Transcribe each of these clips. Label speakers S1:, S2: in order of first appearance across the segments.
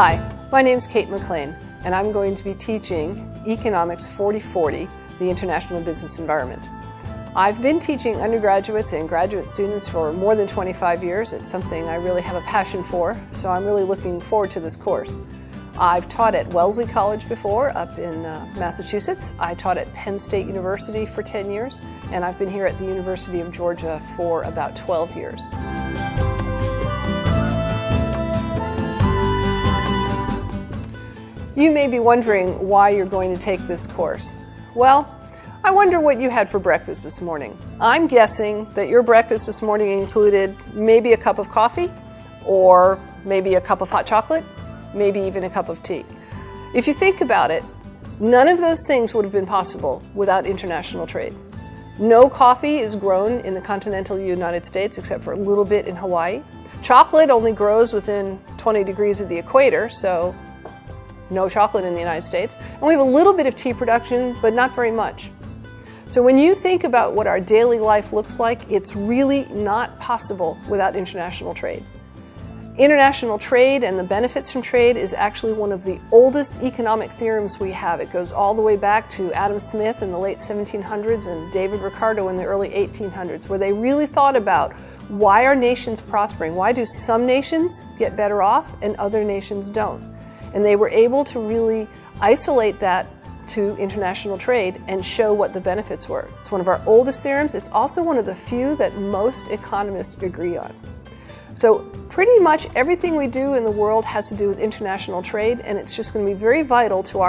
S1: Hi, my name is Kate McLean, and I'm going to be teaching Economics 4040, the International Business Environment. I've been teaching undergraduates and graduate students for more than 25 years. It's something I really have a passion for, so I'm really looking forward to this course. I've taught at Wellesley College before, up in Massachusetts. I taught at Penn State University for 10 years, and I've been here at the University of Georgia for about 12 years. You may be wondering why you're going to take this course. Well, I wonder what you had for breakfast this morning. I'm guessing that your breakfast this morning included maybe a cup of coffee, or maybe a cup of hot chocolate, maybe even a cup of tea. If you think about it, none of those things would have been possible without international trade. No coffee is grown in the continental United States except for a little bit in Hawaii. Chocolate only grows within 20 degrees of the equator, so no chocolate in the United States. And we have a little bit of tea production, but not very much. So when you think about what our daily life looks like, it's really not possible without international trade. International trade and the benefits from trade is actually one of the oldest economic theorems we have. It goes all the way back to Adam Smith in the late 1700s and David Ricardo in the early 1800s, where they really thought about why are nations prospering? Why do some nations get better off and other nations don't? And they were able to really isolate that to international trade and show what the benefits were. It's one of our oldest theorems. It's also one of the few that most economists agree on. So pretty much everything we do in the world has to do with international trade, and it's just going to be very vital to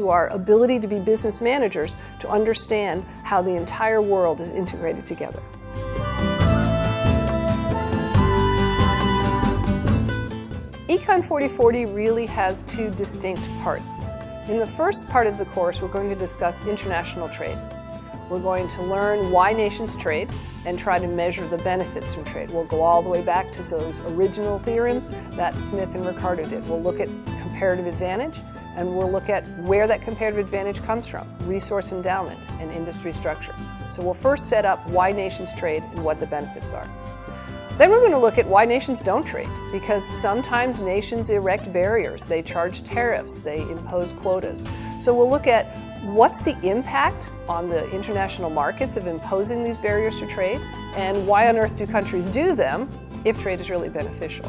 S1: our ability to be business managers to understand how the entire world is integrated together. Econ 4040 really has two distinct parts. In the first part of the course, we're going to discuss international trade. We're going to learn why nations trade and try to measure the benefits from trade. We'll go all the way back to those original theorems that Smith and Ricardo did. We'll look at comparative advantage, and we'll look at where that comparative advantage comes from, resource endowment and industry structure. So we'll first set up why nations trade and what the benefits are. Then we're going to look at why nations don't trade, because sometimes nations erect barriers, they charge tariffs, they impose quotas. So we'll look at what's the impact on the international markets of imposing these barriers to trade, and why on earth do countries do them if trade is really beneficial.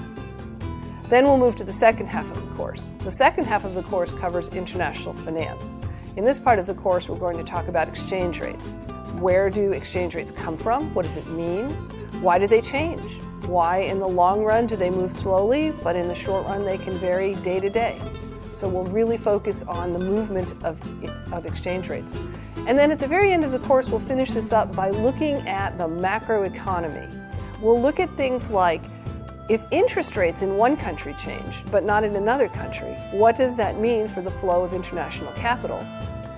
S1: Then we'll move to the second half of the course. The second half of the course covers international finance. In this part of the course, we're going to talk about exchange rates. Where do exchange rates come from? What does it mean? Why do they change? Why in the long run do they move slowly, but in the short run they can vary day to day? So we'll really focus on the movement of exchange rates. And then at the very end of the course, we'll finish this up by looking at the macroeconomy. We'll look at things like, if interest rates in one country change, but not in another country, what does that mean for the flow of international capital?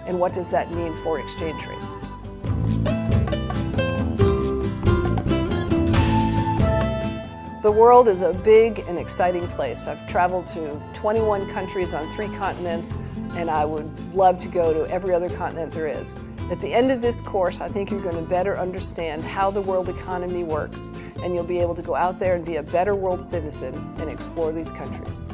S1: And what does that mean for exchange rates? The world is a big and exciting place. I've traveled to 21 countries on 3 continents, and I would love to go to every other continent there is. At the end of this course, I think you're going to better understand how the world economy works, and you'll be able to go out there and be a better world citizen and explore these countries.